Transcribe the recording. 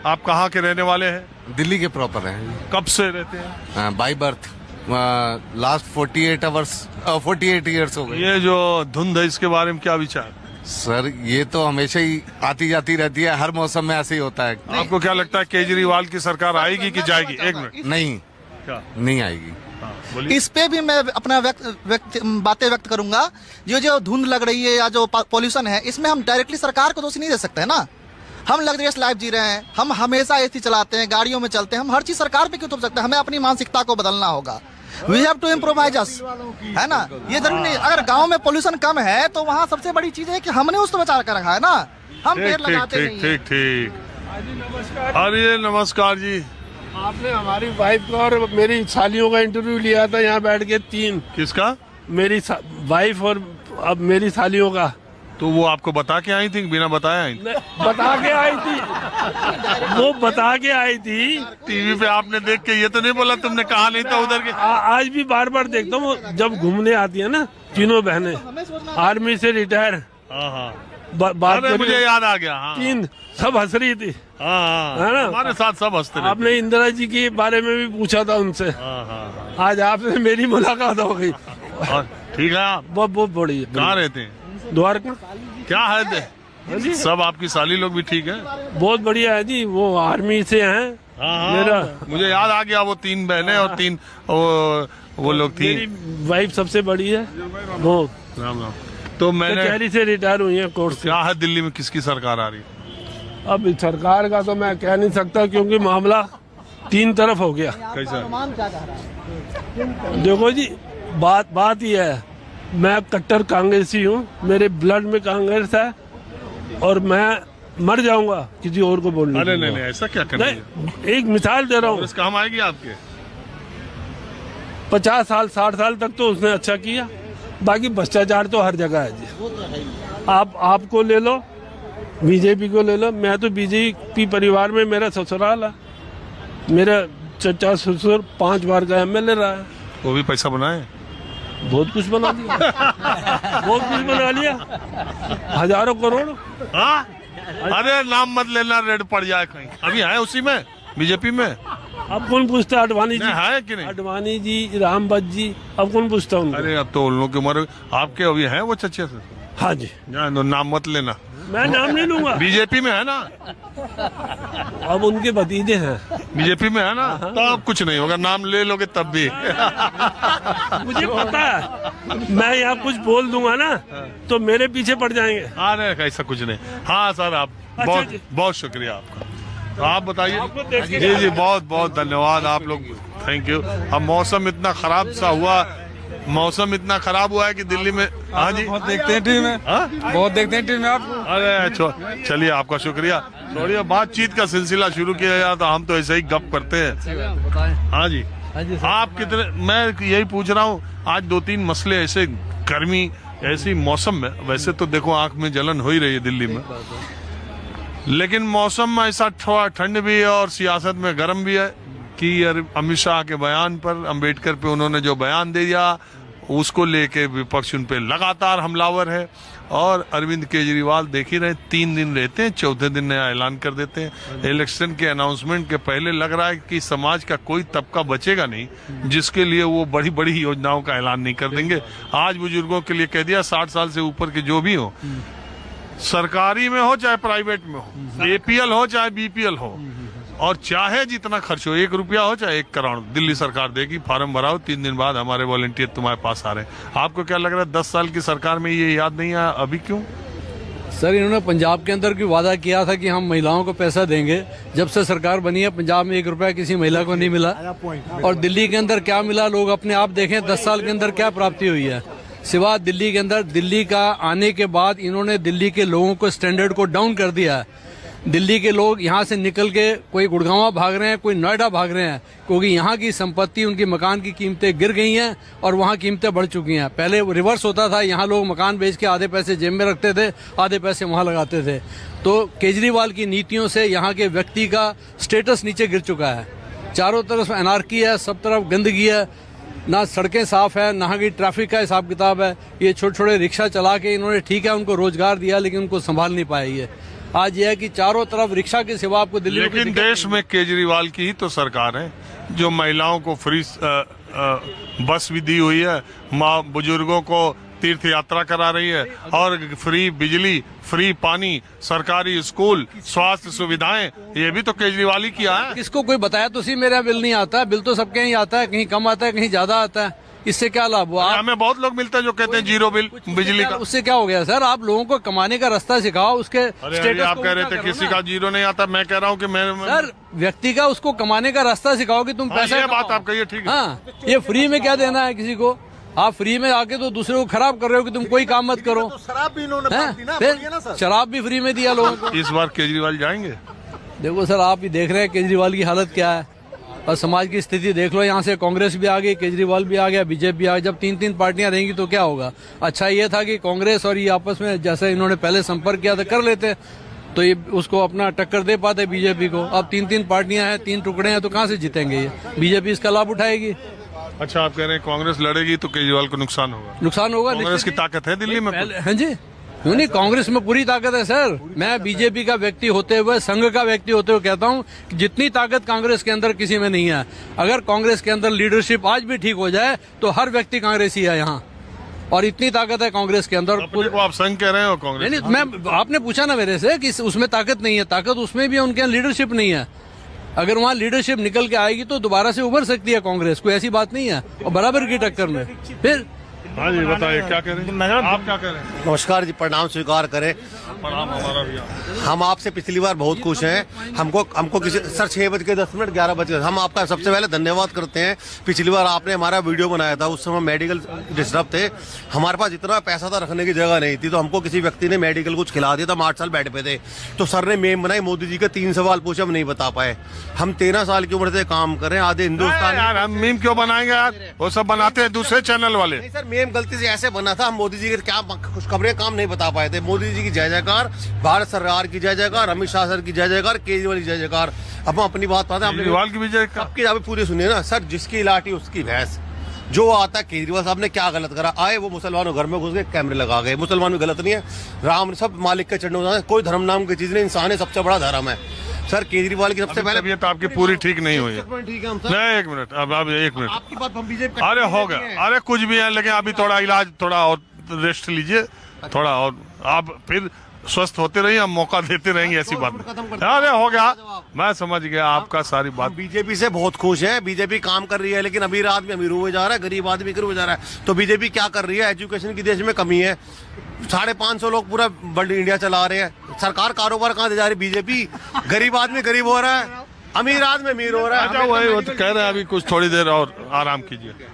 आप कहाँ के रहने वाले हैं? दिल्ली के प्रॉपर हैं। कब से रहते हैं? बाई बर्थ लास्ट 48 ईयर्स हो गए। ये जो धुंध है इसके बारे में क्या विचार? सर ये तो हमेशा ही आती जाती रहती है, हर मौसम में ऐसे ही होता है। आपको क्या लगता है केजरीवाल की सरकार आएगी कि जाएगी? एक मिनट। नहीं, क्या नहीं आएगी। बोलिए। इस पे भी मैं अपना बातें व्यक्त करूंगा। जो धुंध लग रही है या जो पॉल्यूशन है, इसमें हम डायरेक्टली सरकार को दोष नहीं दे सकते है ना। हम लग्जरियस लाइफ जी रहे हैं, हम हमेशा एसी चलाते हैं, गाड़ियों में चलते हैं, हम हर चीज सरकार पे क्यों थोप सकते हैं? हमें अपनी मानसिकता को बदलना होगा। वी हैव टू इम्प्रोवाइज अस, है ना। ये जरूरी नहीं, अगर गांव में पोल्यूशन कम है तो वहाँ सबसे बड़ी चीज है कि हमने उसको बचा कर रखा है ना, हम पेड़ लगाते नहीं हैं। ठीक। अरे नमस्कार जी। आपने हमारी वाइफ का और मेरी सालियों का इंटरव्यू लिया था यहाँ बैठ के 3। किसका? मेरी वाइफ और अब मेरी सालियों का। तो वो आपको बता के आई थी, बिना बताया आई थी? बता के आई थी, वो बता के आई थी। टीवी पे आपने देख के ये तो नहीं बोला तुमने कहा नहीं था उधर के? आज भी बार बार देखता हूँ जब घूमने आती है ना, तीनों बहनें आर्मी से रिटायर। बात मुझे याद आ गया। हाँ। 3 सब हंस रही थी। है ना, हमारे साथ सब हंसते रहते। आपने इंदिरा जी के बारे में भी पूछा था उनसे। आज आपसे मेरी मुलाकात हो गई। ठीक है। आप बहुत बड़ी। कहाँ रहते हैं? द्वारका। क्या है? सब आपकी साली लोग भी ठीक है? बहुत बढ़िया है जी, वो आर्मी से हैं। मेरा मुझे याद आ गया, वो 3 बहनें और 3 वो लोग थी। मेरी वाइफ सबसे बड़ी है वो। राम राम। तो मैंने कचहरी से रिटायर हुई है कोर्ट से। क्या है दिल्ली में किसकी सरकार आ रही? अब सरकार का तो मैं कह नहीं सकता क्योंकि मामला 3 तरफ हो गया। कैसा? देखो जी, बात ये है, मैं कट्टर कांग्रेसी हूँ, मेरे ब्लड में कांग्रेस है और मैं मर जाऊंगा किसी और को बोलने। अरे नहीं, ऐसा क्या करना है? एक मिसाल दे रहा हूँ। इसका हम आएगी आपके 50 साल 60 साल तक तो उसने अच्छा किया, बाकी भ्रष्टाचार तो हर जगह है जी। आपको ले लो, बीजेपी को ले लो। मैं तो बीजेपी परिवार में, मेरा ससुराल है, मेरा चचा ससुर 5 बार का एमएलए रहा है। वो भी पैसा बनाए? बहुत कुछ बना दिया। बहुत कुछ बना लिया, हजारों करोड़। हाँ? अरे नाम मत लेना, रेड पड़ जाए कहीं। अभी है उसी में, बीजेपी में? अब कौन पूछता है? अडवाणी जी है कि नहीं? अडवाणी जी, रामबत जी, अब कौन पूछता उनको? अरे अब तो उन लोगों की उम्र आपके अभी है वो चचे से। हाँ जी। नाम मत लेना। मैं नाम नहीं लूंगा। बीजेपी में है ना? अब उनके भतीजे हैं बीजेपी में है ना, तो अब कुछ नहीं होगा, नाम ले लोगे तब भी। मुझे पता है, मैं यहाँ कुछ बोल दूंगा ना तो मेरे पीछे पड़ जाएंगे। अरे ऐसा कुछ नहीं। हाँ सर, आप बहुत बहुत शुक्रिया आपका। तो आप बताइए। जी जी, बहुत बहुत धन्यवाद आप लोग, थैंक यू। अब मौसम इतना खराब सा हुआ, मौसम इतना खराब हुआ है कि दिल्ली में। हाँ जी, बहुत देखते हैं टीवी में। बहुत देखते हैं टीवी में आप। अरे चलिए, आपका शुक्रिया। छोड़िए, बातचीत का सिलसिला शुरू किया जाए तो हम तो ऐसे ही गप करते हैं। हाँ जी, आप कितने, मैं यही पूछ रहा हूँ, आज 2-3 मसले ऐसे, गर्मी ऐसी मौसम में, वैसे तो देखो आंख में जलन हो ही रही है दिल्ली में, लेकिन मौसम ऐसा थोड़ा ठंड भी है और सियासत में गर्म भी है कि अमित शाह के बयान पर, अम्बेडकर पे उन्होंने जो बयान दे दिया उसको लेके विपक्ष उन पे लगातार हमलावर है। और अरविंद केजरीवाल देख ही रहे, 3 दिन रहते हैं, 4थे दिन नया ऐलान कर देते हैं। इलेक्शन के अनाउंसमेंट के पहले लग रहा है कि समाज का कोई तबका बचेगा नहीं जिसके लिए वो बड़ी बड़ी योजनाओं का ऐलान नहीं कर देंगे। आज बुजुर्गों के लिए कह दिया, 60 साल से ऊपर के जो भी हो, सरकारी में हो चाहे प्राइवेट में हो, एपीएल हो चाहे बीपीएल हो, और चाहे जितना खर्च हो, 1 रुपया हो चाहे 1 करोड़, दिल्ली सरकार देगी। फार्म भराओ, 3 दिन बाद हमारे वॉलंटियर तुम्हारे पास आ रहे हैं। आपको क्या लग रहा है, 10 साल की सरकार में ये याद नहीं आया? अभी क्यों? सर, इन्होंने पंजाब के अंदर की वादा किया था कि हम महिलाओं को पैसा देंगे। जब से सरकार बनी है पंजाब में 1 रुपया किसी महिला को नहीं मिला। और दिल्ली के अंदर क्या मिला, लोग अपने आप देखें 10 साल के अंदर क्या प्राप्ति हुई है। सिवा दिल्ली के अंदर, दिल्ली का आने के बाद इन्होंने दिल्ली के लोगों को स्टैंडर्ड को डाउन कर दिया है। दिल्ली के लोग यहाँ से निकल के कोई गुड़गांव भाग रहे हैं, कोई नोएडा भाग रहे हैं, क्योंकि यहाँ की संपत्ति, उनकी मकान की कीमतें गिर गई हैं और वहाँ कीमतें बढ़ चुकी हैं। पहले रिवर्स होता था, यहाँ लोग मकान बेच के आधे पैसे जेब में रखते थे, आधे पैसे वहाँ लगाते थे। तो केजरीवाल की नीतियों से यहाँ के व्यक्ति का स्टेटस नीचे गिर चुका है। चारों तरफ अनार्की है, सब तरफ गंदगी है, ना सड़कें साफ है, ना की ट्रैफिक का हिसाब किताब है। ये छोटे छोटे रिक्शा चला के इन्होंने, ठीक है, उनको रोजगार दिया लेकिन उनको संभाल नहीं पाए ये। आज यह है कि चारों तरफ रिक्शा के सिवा आपको दिल्ली में कोई लेकिन दिक्कत देश में केजरीवाल की ही तो सरकार है जो महिलाओं को फ्री बस भी दी हुई है, माँ बुजुर्गों को तीर्थ यात्रा करा रही है, और फ्री बिजली, फ्री पानी, सरकारी स्कूल, स्वास्थ्य सुविधाएं, ये भी तो केजरीवाल ही किया है। किसको कोई बताया तो सी मेरा बिल नहीं आता है, बिल तो सबके ही आता है, कहीं कम आता है कहीं ज्यादा आता है, इससे क्या लाभ हुआ? हमें बहुत लोग मिलते हैं जो कहते हैं जीरो बिल बिजली का। उससे क्या हो गया सर? आप लोगों को कमाने का रास्ता सिखाओ, उसके अरे स्टेटस आप को कह रहे ऊंचा थे करो किसी ना। का जीरो नहीं आता, मैं कह रहा हूँ कि मैं सर व्यक्ति का उसको कमाने का रास्ता सिखाओ कि तुम पैसा ये बात कमाओ। आप कहिए, ठीक है। हाँ, ये फ्री में क्या देना है किसी को? आप फ्री में आके तो दूसरे को खराब कर रहे हो कि तुम कोई काम मत करो। शराब भी इन्होंने हैं? फिर शराब भी फ्री में दिया लोगों को। इस बार केजरीवाल जाएंगे? देखो सर, आप ही देख रहे हैं केजरीवाल की हालत क्या है, और समाज की स्थिति देख लो। यहाँ से कांग्रेस भी आ गई, केजरीवाल भी आ गया, बीजेपी भी आ गई। जब तीन तीन पार्टियां रहेंगी तो क्या होगा? अच्छा ये था कि कांग्रेस और ये आपस में जैसे इन्होंने पहले संपर्क किया था कर लेते, तो ये उसको अपना टक्कर दे पाते बीजेपी को। अब तीन तीन पार्टियां हैं, तीन टुकड़े हैं, तो कहाँ से जीतेंगे ये? बीजेपी इसका लाभ उठाएगी। अच्छा, आप कह रहे हैं कांग्रेस लड़ेगी तो केजरीवाल को नुकसान होगा? नुकसान होगा। कांग्रेस की ताकत है दिल्ली में? हाँ जी, क्यों नहीं? कांग्रेस में पूरी ताकत है सर। मैं बीजेपी का व्यक्ति होते हुए, संघ का व्यक्ति होते हुए कहता हूं कि जितनी ताकत कांग्रेस के अंदर किसी में नहीं है। अगर कांग्रेस के अंदर लीडरशिप आज भी ठीक हो जाए तो हर व्यक्ति कांग्रेसी है यहाँ, और इतनी ताकत है कांग्रेस के अंदर। अपने को आप संघ कह रहे हो कांग्रेस? नहीं, मैं आपने पूछा ना मेरे से कि उसमें ताकत नहीं है, ताकत उसमें भी है, उनके यहाँ लीडरशिप नहीं है। अगर वहाँ लीडरशिप निकल के आएगी तो दोबारा से उभर सकती है कांग्रेस, कोई ऐसी बात नहीं है, और बराबर की टक्कर में। फिर हाँ जी, बताइए क्या कह रहे हैं आप? क्या कह रहे हैं? नमस्कार जी, प्रणाम स्वीकार करें। प्रणाम। हमारा भी हम आपसे पिछली बार बहुत खुश हैं। हमको किसी सर 6:10 11 हम आपका सबसे पहले धन्यवाद करते हैं। पिछली बार आपने हमारा वीडियो बनाया था, उस समय मेडिकल डिस्टर्ब थे, हमारे पास इतना पैसा था रखने की जगह नहीं थी, तो हमको किसी व्यक्ति ने मेडिकल कुछ खिला दिया था। हम 8 साल बेड पे थे, तो सर ने मेम बनाई, मोदी जी के 3 सवाल पूछे, हम नहीं बता पाए। हम 13 साल की उम्र से काम कर रहे हैं, आधे हिंदुस्तान। यार हम मीम क्यों बनाएंगे यार? वो सब बनाते हैं दूसरे चैनल वाले। नहीं सर, मेम गलती से ऐसे बना था, हम मोदी जी के क्या खुशखबरें काम नहीं बता पाए थे। मोदी जी की जय जयकार, भारत सरकार की जय जयकार, अमित शाह सर की जय जयकार, केजरीवाल की जय जयकार। अब हम अपनी बात पाते हैं, केजरीवाल की विजय का आपकी आप पूरी सुनिए ना सर। जिसकी लाठी उसकी भैंस। जो आता है, केजरीवाल साहब ने क्या गलत करा? आए वो मुसलमानों घर में घुस गए, कैमरे लगा गए। मुसलमान भी गलत नहीं है, राम सब मालिक के चढ़ने, कोई धर्म नाम की चीज नहीं, इंसान है सबसे बड़ा धर्म है। सर केजरीवाल की सबसे पहले तबीयत आपकी पूरी ठीक नहीं हुई है। ठीक है हम सर, नहीं, एक मिनट, अब एक मिनट। आपकी बात हम बीजेपी अरे हो गया, अरे कुछ भी है, लेकिन अभी थोड़ा इलाज, थोड़ा और रेस्ट लीजिए, थोड़ा और आप फिर स्वस्थ होते रहिए, हम मौका देते रहेंगे, ऐसी बात नहीं। अरे हो गया, मैं समझ गया आपका सारी बात। बीजेपी से बहुत खुश है। बीजेपी काम कर रही है, लेकिन अमीर आदमी अमीर हुए जा रहा है, गरीब आदमी गरीब हो जा रहा है। तो बीजेपी क्या कर रही है? एजुकेशन की देश में कमी है, 550 लोग पूरा वर्ल्ड इंडिया चला रहे हैं। सरकार कारोबार कहाँ दे जा रही? बीजेपी। गरीब आदमी गरीब हो रहा है, अमीर आदमी अमीर हो रहा है। अच्छा, वही कह रहे हैं, अभी कुछ थोड़ी देर और आराम कीजिए।